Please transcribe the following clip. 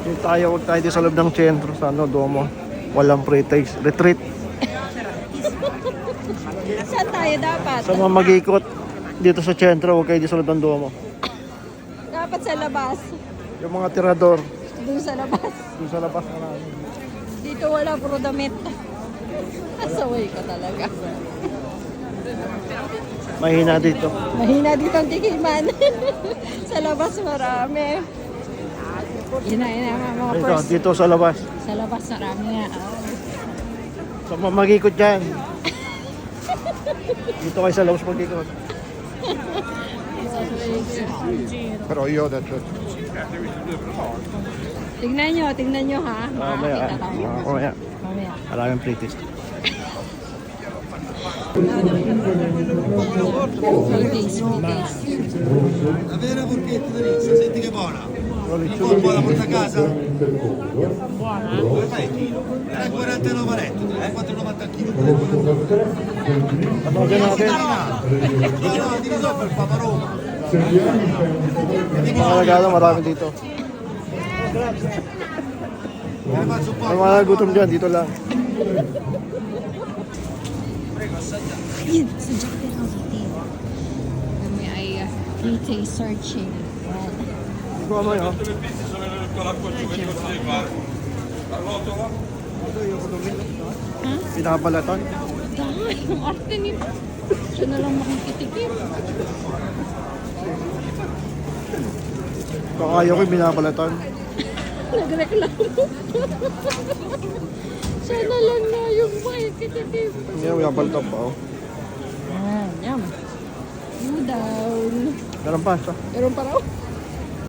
Huwag tayo dito sa loob ng sentro, sa ano, Duomo. Walang pre-taste. Retreat. Saan tayo dapat? Sa mga mag-ikot dito sa sentro, huwag kayo dito sa loob ng Duomo. Dapat sa labas. Yung mga tirador, Doon sa labas. doon sa labas na lang. Dito wala, puro damit. Asaway ka talaga. Mahina dito. Mahina dito ang tikiman. Sa labas marami. Yun na, mga Dito, first. dito sa labas. Sa labas marami nga. Sa mga mag-ikot dyan. Dito kayo sa labas mag-ikot. Però io ho detto Tingnan nyo ha. Mamaya. Makakita tayo. Mamaya. Mamaya. Maraming pre-taste. Sweeties. La vera porchetta di riccia, senti che buona. Un po' buona porta a casa? Buona? Come fai il chilo? 3,49 letto, 4,90 al chilo. Tapos natin. No, di risolve per Paparoma. Mga regalo, marami dito. Me ne faccio un May po'. mga gutom dyan, dito lang. Yun, sa Jack Hotel. Kami ay pre-taste searching. Ito mo yun. Ha? Pinakapalatan. Dahil, ang arte nito. Siya na lang makikitikim. Kung ayaw ko yung pinakapalatan. Nagreklamo. Siya na lang na yung makikitikim. Hindi na pinakapalatan pa. Oh. Yum. You down. Meron pa siya. Meron pa raw.